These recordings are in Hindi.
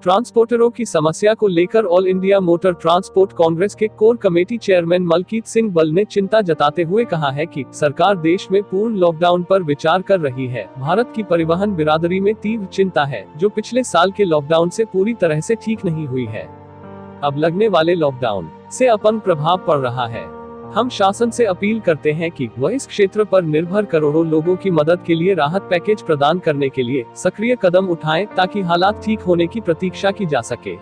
ट्रांसपोर्टरों की समस्या को लेकर All India Motor Transport Congress के core committee chairman Malkit Singh Bal ने चिंता जताते हुए कहा है कि सरकार देश में पूर्ण लॉकडाउन पर विचार कर रही है। भारत की परिवहन बिरादरी में तीव्र चिंता है, जो पिछले साल के लॉकडाउन से पूरी तरह से ठीक नहीं हुई है। अब लगने वाले लॉकडाउन से अपन प्रभाव पड़ रहा है। हम शासन से अपील करते हैं कि वह इस क्षेत्र पर निर्भर करोड़ों लोगों की मदद के लिए राहत पैकेज प्रदान करने के लिए सक्रिय कदम उठाएं, ताकि हालात ठीक होने की प्रतीक्षा की जा सके।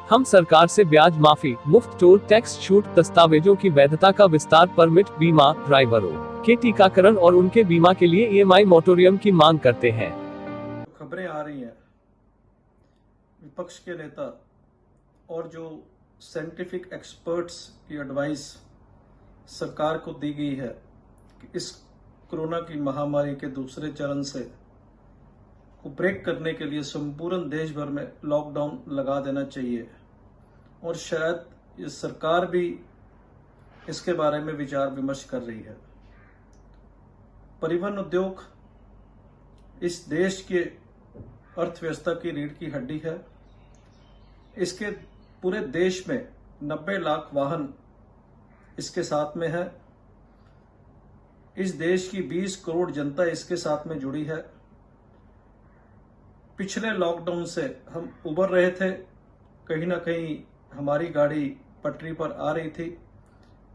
हम सरकार से ब्याज माफी, मुफ्त टोल टैक्स छूट, दस्तावेजों की वैधता का विस्तार, परमिट, बीमा, ड्राइवरों के टीकाकरण और उनके बीमा के लिए EMI मोरेटोरियम की मांग करते हैं। खबरें आ रही हैं, विपक्ष के नेता और जो साइंटिफिक एक्सपर्ट्स की एडवाइस सरकार को दी गई है कि इस कोरोना की महामारी के दूसरे चरण से को ब्रेक करने के लिए संपूर्ण देश भर में लॉकडाउन लगा देना चाहिए, और शायद ये सरकार भी इसके बारे में विचार विमर्श कर रही है। परिवहन उद्योग इस देश के अर्थव्यवस्था की रीढ़ की हड्डी है। इसके पूरे देश में 90 लाख वाहन इसके साथ में है। इस देश की 20 करोड़ जनता इसके साथ में जुड़ी है। पिछले लॉकडाउन से हम उबर रहे थे, कहीं ना कहीं हमारी गाड़ी पटरी पर आ रही थी,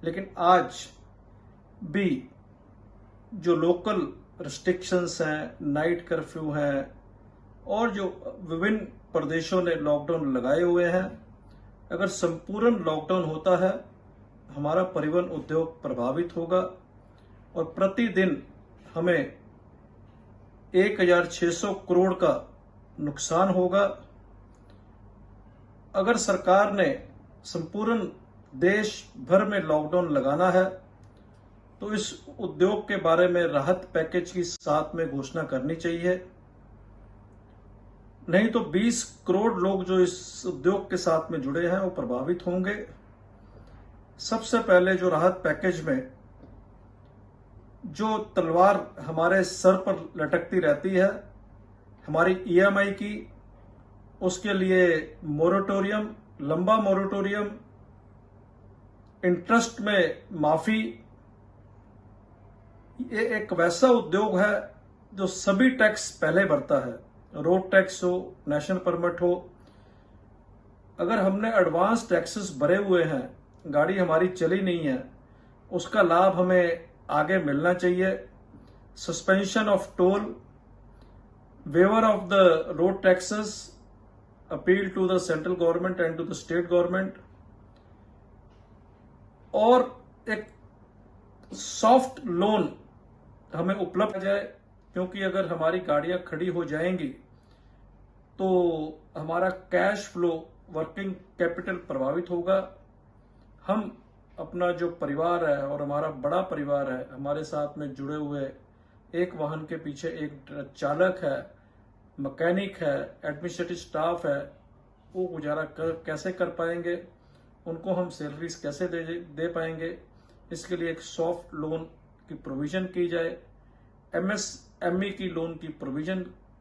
लेकिन आज भी जो लोकल रिस्ट्रिक्शंस हैं, नाइट कर्फ्यू हैं और जो विभिन्न प्रदेशों ने लॉकडाउन लगाए हुए हैं, अगर संपूर्ण लॉकडाउन होता है, हमारा परिवहन उद्योग प्रभावित होगा और प्रतिदिन हमें 1600 करोड़ का नुकसान होगा। अगर सरकार ने संपूर्ण देश भर में लॉकडाउन लगाना है तो इस उद्योग के बारे में राहत पैकेज की साथ में घोषणा करनी चाहिए, नहीं तो 20 करोड़ लोग जो इस उद्योग के साथ में जुड़े हैं वो प्रभावित होंगे। सबसे पहले जो राहत पैकेज में जो तलवार हमारे सर पर लटकती रहती है हमारी EMI की, उसके लिए मोरेटोरियम, लंबा मोरेटोरियम, इंटरेस्ट में माफी। ये एक वैसा उद्योग है जो सभी टैक्स पहले भरता है, रोड टैक्स हो, नेशनल परमिट हो। अगर हमने एडवांस टैक्सेस भरे हुए हैं, गाड़ी हमारी चली नहीं है, उसका लाभ हमें आगे मिलना चाहिए। Suspension of toll, waiver of the road taxes, appeal to the central government and to the state government, और एक सॉफ्ट लोन हमें उपलब्ध हो जाए, क्योंकि अगर हमारी गाड़ियां खड़ी हो जाएंगी तो हमारा कैश फ्लो, वर्किंग कैपिटल प्रभावित होगा। हम अपना जो परिवार है और हमारा बड़ा परिवार है, हमारे साथ में जुड़े हुए, एक वाहन के पीछे एक चालक है, मैकेनिक है, एडमिनिस्ट्रेटिव स्टाफ है, वो गुजारा कैसे कर पाएंगे? उनको हम सैलरीज कैसे दे पाएंगे? इसके लिए एक सॉफ्ट लोन की प्रोविजन की जाए, MSME की लोन की प्रोविजन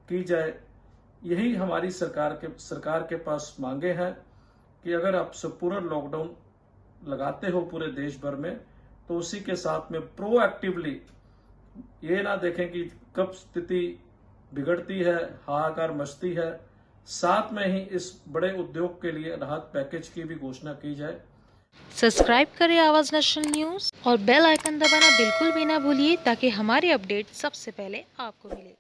की जाए। यही हमारी सरकार के पास मांगे हैं कि अगर आप संपूर्ण लॉकडाउन लगाते हो पूरे देश भर में, तो उसी के साथ में प्रोएक्टिवली ये ना देखें कि कब स्थिति बिगड़ती है, हाहाकार मचती है, साथ में ही इस बड़े उद्योग के लिए राहत पैकेज की भी घोषणा की जाए। सब्सक्राइब करें आवाज नेशनल न्यूज और बेल आइकन दबाना बिल्कुल भी ना भूलिए, ताकि हमारी अपडेट सबसे पहले आपको मिले।